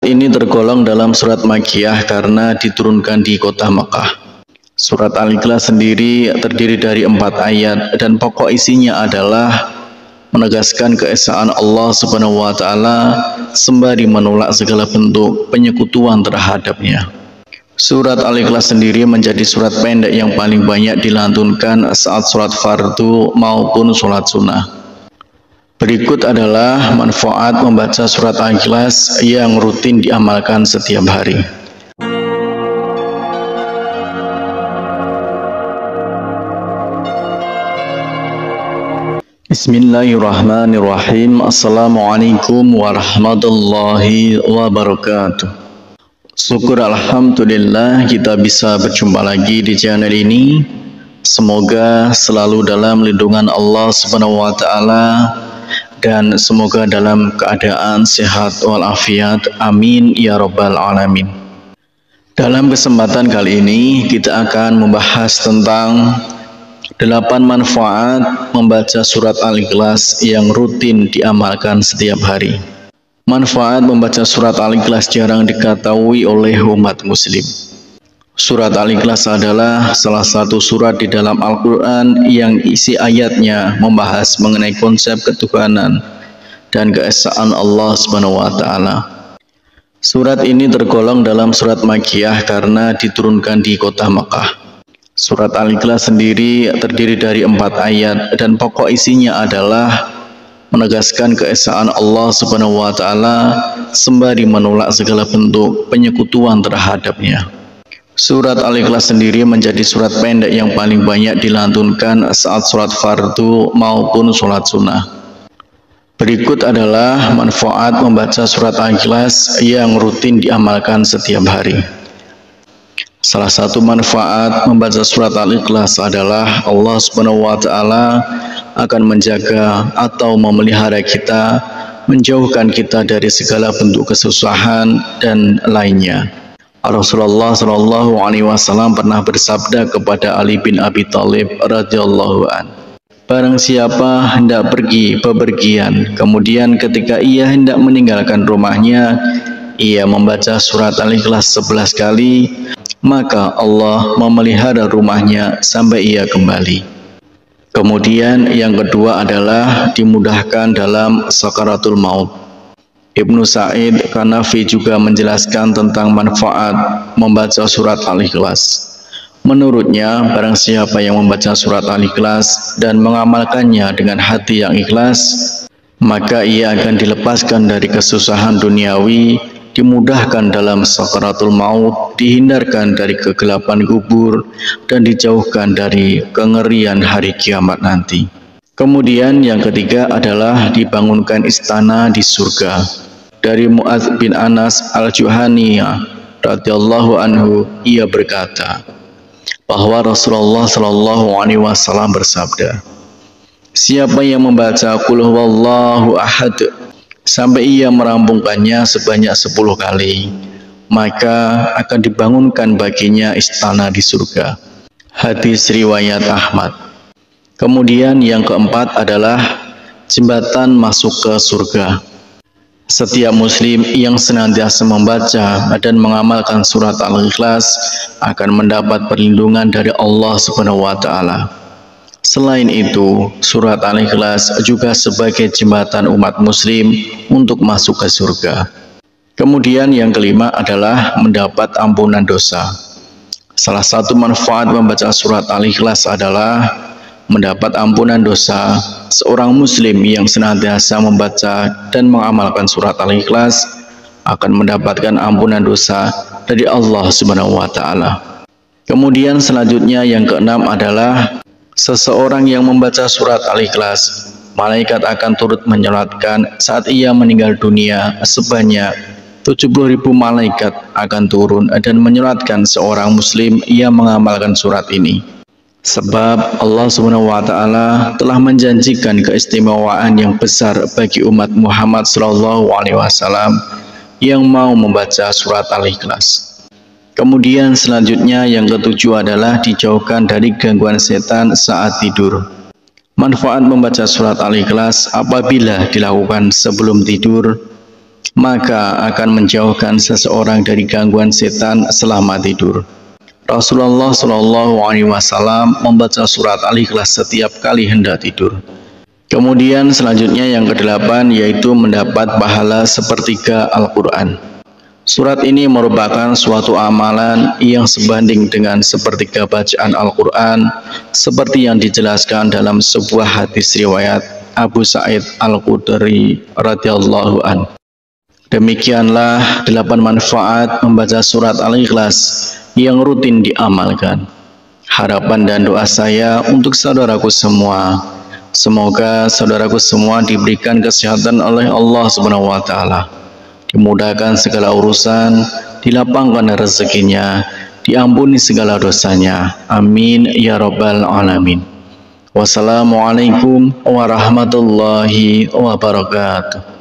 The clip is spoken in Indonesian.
Ini tergolong dalam surat Makkiyah karena diturunkan di kota Makkah. Surat Al-Ikhlas sendiri terdiri dari 4 ayat dan pokok isinya adalah menegaskan keesaan Allah Subhanahu wa taala sembari menolak segala bentuk penyekutuan terhadapnya. Surat Al-Ikhlas sendiri menjadi surat pendek yang paling banyak dilantunkan saat sholat fardu maupun sholat sunnah. Berikut adalah manfaat membaca surat Al-Ikhlas yang rutin diamalkan setiap hari. Bismillahirrahmanirrahim. Assalamualaikum warahmatullahi wabarakatuh. Syukur alhamdulillah kita bisa berjumpa lagi di channel ini. Semoga selalu dalam lindungan Allah Subhanahu wa taala dan semoga dalam keadaan sehat walafiat. Amin ya rabbal alamin. Dalam kesempatan kali ini kita akan membahas tentang 8 manfaat membaca surat Al-Ikhlas yang rutin diamalkan setiap hari. Manfaat membaca surat Al-Ikhlas jarang diketahui oleh umat muslim. Surat Al-Ikhlas adalah salah satu surat di dalam Al-Quran yang isi ayatnya membahas mengenai konsep ketuhanan dan keesaan Allah Subhanahu wa taala. Surat ini tergolong dalam surat Makkiyah karena diturunkan di kota Makkah. Surat Al-Ikhlas sendiri terdiri dari 4 ayat dan pokok isinya adalah menegaskan keesaan Allah Subhanahu wa taala sembari menolak segala bentuk penyekutuan terhadapnya. Surat Al-Ikhlas sendiri menjadi surat pendek yang paling banyak dilantunkan saat sholat fardu maupun sholat sunnah. Berikut adalah manfaat membaca surat Al-Ikhlas yang rutin diamalkan setiap hari. Salah satu manfaat membaca surat Al-Ikhlas adalah Allah Subhanahu wa taala akan menjaga atau memelihara kita, menjauhkan kita dari segala bentuk kesusahan dan lainnya. Rasulullah Shallallahu Alaihi Wasallam pernah bersabda kepada Ali bin Abi Thalib radhiyallahu an, barang siapa hendak pergi bepergian, kemudian ketika ia hendak meninggalkan rumahnya, ia membaca surat Al-Ikhlas 11 kali, maka Allah memelihara rumahnya sampai ia kembali. Kemudian yang kedua adalah dimudahkan dalam sakaratul maut. Ibnu Sa'id Kanafi juga menjelaskan tentang manfaat membaca surat Al-Ikhlas. Menurutnya, barang siapa yang membaca surat Al-Ikhlas dan mengamalkannya dengan hati yang ikhlas, maka ia akan dilepaskan dari kesusahan duniawi, dimudahkan dalam sakaratul maut, dihindarkan dari kegelapan kubur, dan dijauhkan dari kengerian hari kiamat nanti. Kemudian yang ketiga adalah dibangunkan istana di surga. Dari Mu'adz bin Anas al-Juhaniyah radhiyallahu anhu, ia berkata bahwa Rasulullah Shallallahu Alaihi Wasallam bersabda, siapa yang membaca Qul huwallahu ahad sampai ia merampungkannya sebanyak 10 kali, maka akan dibangunkan baginya istana di surga. Hadis riwayat Ahmad. Kemudian yang keempat adalah jembatan masuk ke surga. Setiap muslim yang senantiasa membaca dan mengamalkan surat Al-Ikhlas akan mendapat perlindungan dari Allah Subhanahu wa taala. Selain itu, surat Al-Ikhlas juga sebagai jembatan umat muslim untuk masuk ke surga. Kemudian yang kelima adalah mendapat ampunan dosa. Salah satu manfaat membaca surat Al-Ikhlas adalah mendapat ampunan dosa. Seorang muslim yang senantiasa membaca dan mengamalkan surat Al-Ikhlas akan mendapatkan ampunan dosa dari Allah Subhanahu wa taala. Kemudian selanjutnya yang keenam adalah seseorang yang membaca surat Al-Ikhlas, malaikat akan turut menyolatkan saat ia meninggal dunia. Sebanyak 70.000 malaikat akan turun dan menyolatkan seorang muslim yang mengamalkan surat ini. Sebab Allah Subhanahu wa taala telah menjanjikan keistimewaan yang besar bagi umat Muhammad sallallahu alaihi wasallam yang mau membaca surat Al-Ikhlas. Kemudian selanjutnya yang ketujuh adalah dijauhkan dari gangguan setan saat tidur. Manfaat membaca surat Al-Ikhlas apabila dilakukan sebelum tidur, maka akan menjauhkan seseorang dari gangguan setan selama tidur. Rasulullah Shallallahu Alaihi Wasallam membaca surat Al-Ikhlas setiap kali hendak tidur. Kemudian selanjutnya yang kedelapan yaitu mendapat pahala sepertiga Al-Quran. Surat ini merupakan suatu amalan yang sebanding dengan sepertiga bacaan Al-Quran seperti yang dijelaskan dalam sebuah hadis riwayat Abu Sa'id Al-Khudri radhiyallahu an. Demikianlah 8 manfaat membaca surat Al-Ikhlas yang rutin diamalkan. Harapan dan doa saya untuk saudaraku semua, semoga saudaraku semua diberikan kesehatan oleh Allah Subhanahu wa taala. Dimudahkan segala urusan, dilapangkan rezekinya, diampuni segala dosanya. Amin ya rabbal alamin. Wassalamualaikum warahmatullahi wabarakatuh.